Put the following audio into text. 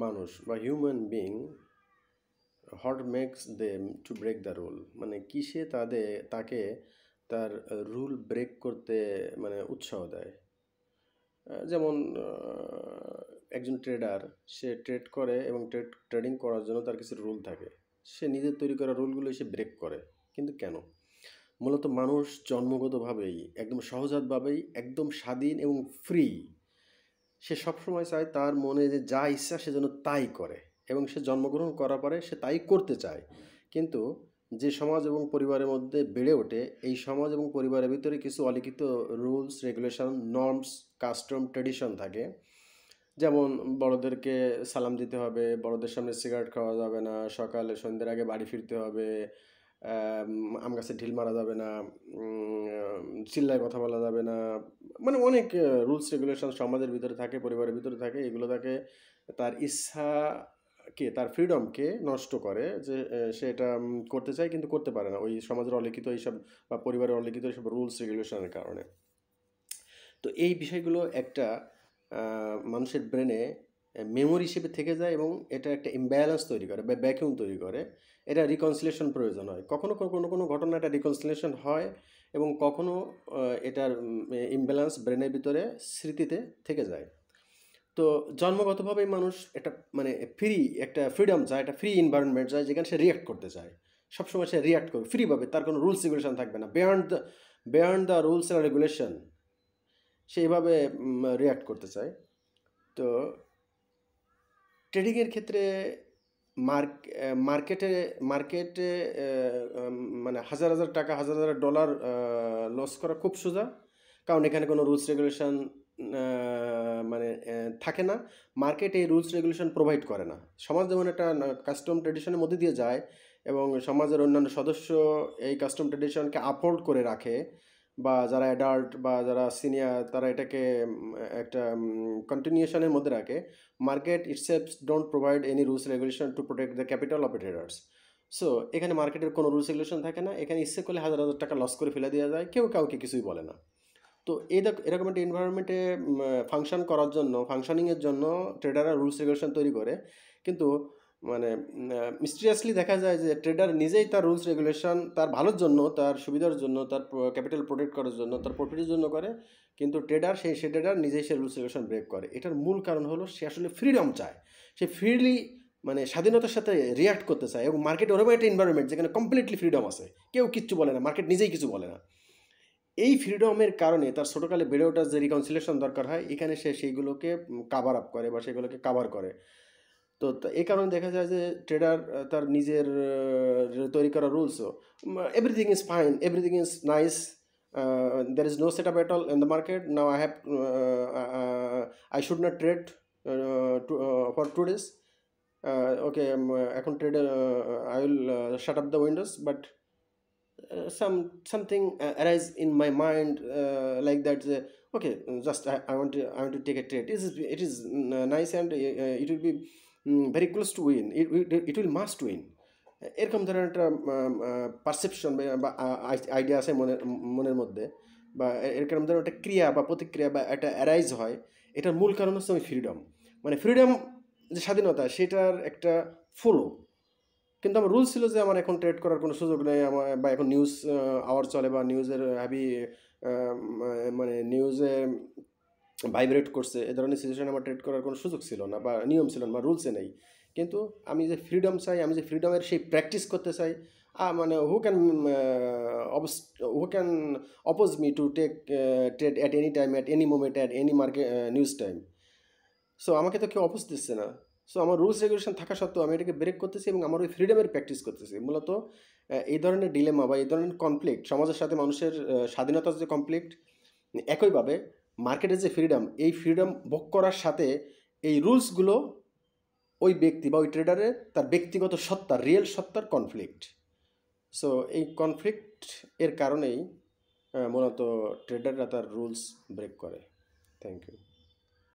মানুষ বা human being what makes them to break the rule, মানে কিসে তাকে তার রুল ব্রেক করতে মানে উৎসাহ দেয়। যেমন একজন ট্রেডার, সে ট্রেড করে এবং ট্রেডিং করার জন্য তার কিছু রুল থাকে, সে নিজের তৈরি করা রুলগুলো সে ব্রেক করে। কিন্তু কেন? মূলত মানুষ জন্মগতভাবেই একদম সহজাতভাবেই একদম স্বাধীন এবং ফ্রি। সে সবসময় চায় তার মনে যে যা ইচ্ছা সে যেন তাই করে, এবং সে জন্মগ্রহণ করার পরে সে তাই করতে চায়। কিন্তু যে সমাজ এবং পরিবারের মধ্যে বেড়ে ওঠে, এই সমাজ এবং পরিবারের ভিতরে কিছু অলিখিত rules, regulation, norms, custom, tradition থাকে। যেমন বড়দেরকে সালাম দিতে হবে, বড়দের সামনে সিগারেট খাওয়া যাবে না, সকালে সন্ধ্যের আগে বাড়ি ফিরতে হবে, আম গাছে ঢিল মারা যাবে না, চিল্লায় কথা বলা যাবে না। মানে অনেক রুলস রেগুলেশন সমাজের ভিতরে থাকে, পরিবারের ভিতরে থাকে। এগুলো তাকে তার ইচ্ছাকে, তার ফ্রিডমকে নষ্ট করে, যে সে এটা করতে চায় কিন্তু করতে পারে না, ওই সমাজের অলিখিত এইসব বা পরিবারের অলিখিত এইসব রুলস রেগুলেশনের কারণে। তো এই বিষয়গুলো একটা মানুষের ব্রেনে মেমোরি হিসেবে থেকে যায়, এবং এটা একটা ইমব্যালেন্স তৈরি করে বা ভ্যাকিউম তৈরি করে। এটা রিকনসিলেশন প্রয়োজন হয়, কখনো কোনো কোনো ঘটনা এটা রিকনসিলেশন হয়, এবং কখনো এটার ইমব্যালেন্স ব্রেনের ভিতরে স্মৃতিতে থেকে যায়। তো জন্মগতভাবেই মানুষ একটা মানে ফ্রি একটা ফ্রিডম চায়, একটা ফ্রি এনভায়রনমেন্ট চায়, যেখানে সে রিয়াক্ট করতে চায়। সবসময় সে রিয়াক্ট করবে ফ্রিভাবে, তার কোনো রুলস রেগুলেশন থাকবে না, beyond the rules and regulation সে এভাবে রিয়াক্ট করতে চায়। তো ট্রেডিংয়ের ক্ষেত্রে মার্কেটে মার্কেটে মানে হাজার হাজার টাকা, হাজার হাজার ডলার লস করা খুব সোজা, কারণ এখানে কোনো রুলস রেগুলেশন মানে থাকে না। মার্কেট এই রুলস রেগুলেশন প্রোভাইড করে না। সমাজ যেমন একটা কাস্টম ট্রেডিশনের মধ্যে দিয়ে যায়, এবং সমাজের অন্যান্য সদস্য এই কাস্টম ট্রেডিশনকে আপহোল্ড করে রাখে, বা যারা অ্যাডাল্ট বা যারা সিনিয়র তারা এটাকে একটা কন্টিনিউশনের মধ্যে রাখে। Market itself don't provide any rules regulation to protect the capital of traders. So এখানে মার্কেটের কোনো রুলস রেগুলেশন থাকে না, এখানে ইচ্ছে করলে হাজার হাজার টাকা লস করে ফেলে দেওয়া যায়, কেউ কাউকে কিছুই বলে না। তো এরকম একটা এনভায়রনমেন্টে ফাংশন করার জন্য, ফাংশনিংয়ের জন্য ট্রেডাররা রুলস রেগুলেশন তৈরি করে। কিন্তু মানে মিস্টিরিয়াসলি দেখা যায় যে ট্রেডার নিজেই তার রুলস রেগুলেশন তার ভালোর জন্য, তার সুবিধার জন্য, তার ক্যাপিটাল প্রোটেক্ট করার জন্য, তার প্রফিটের জন্য করে। কিন্তু সে ট্রেডার নিজেই সে রুলস রেগুলেশন ব্রেক করে। এটার মূল কারণ হলো সে আসলে ফ্রিডম চায়। সে ফ্রিলি মানে স্বাধীনতার সাথে রিয়াক্ট করতে চায়, এবং মার্কেট ওরকম একটা এনভায়রনমেন্ট যেখানে কমপ্লিটলি ফ্রিডম আছে, কেউ কিচ্ছু বলে না, মার্কেট নিজেই কিছু বলে না। এই ফ্রিডমের কারণে তার ছোটোকালে বেড়ে ওঠার যে রিকনসিলেশন দরকার হয়, এখানে সে সেইগুলোকে কাভার আপ করে বা সেগুলোকে কাভার করে। তো এই কারণে দেখা যায় যে ট্রেডার তার নিজের তৈরি করা রুলসও everything is fine, everything is nice, there is no setup at all in the market now. I should not trade for 2 days. Okay, এখন trade I will shut up the windows, but something arise in my mind like that, okay, just I want to take a trade. It is nice, and it will be very close to win. It will must win. এরকম ধরনের একটা perception বা idea আছে মনের মধ্যে, বা এরকম ধরনের একটা ক্রিয়া বা প্রতিক্রিয়া বা একটা অ্যারাইজ হয়। এটার মূল কারণ হচ্ছে ফ্রিডম। মানে ফ্রিডম যে স্বাধীনতা, সেটার একটা ফলো। কিন্তু আমার রুল ছিল যে আমার এখন ট্রেড করার কোনো সুযোগ নেই, আমার বা এখন নিউজ আওয়ার চলে, বা নিউজের হ্যাভি মানে নিউজে ভাইব্রেট করছে, এ ধরনের সিচুয়েশনে আমার ট্রেড করার কোনো সুযোগ ছিল না, বা নিয়ম ছিল না, বা রুলসে নেই। কিন্তু আমি যে ফ্রিডম চাই, আমি যে ফ্রিডমের সেই প্র্যাকটিস করতে চাই, মানে who can oppose me to take trade at any time, at any moment, at any market news time. So আমাকে তো কেউ অপোজ দিচ্ছে না। সো আমার রুলস রেগুলেশন থাকা সত্ত্বেও আমি এটাকে ব্রেক করতেছি, এবং আমার ওই ফ্রিডমের প্র্যাকটিস করতেছি। মূলত এই ধরনের ডিলেমা বা এই ধরনের কনফ্লিক্ট, সমাজের সাথে মানুষের স্বাধীনতার যে কনফ্লিক্ট, একইভাবে মার্কেটের যে ফ্রিডম, এই ফ্রিডম ভোগ করার সাথে এই রুলসগুলো ওই ব্যক্তি বা ওই ট্রেডারের তার ব্যক্তিগত সত্তার, রিয়েল সত্তার কনফ্লিক্ট। সো এই কনফ্লিক্ট এর কারণেই মূলত ট্রেডাররা তার রুলস ব্রেক করে। Thank you.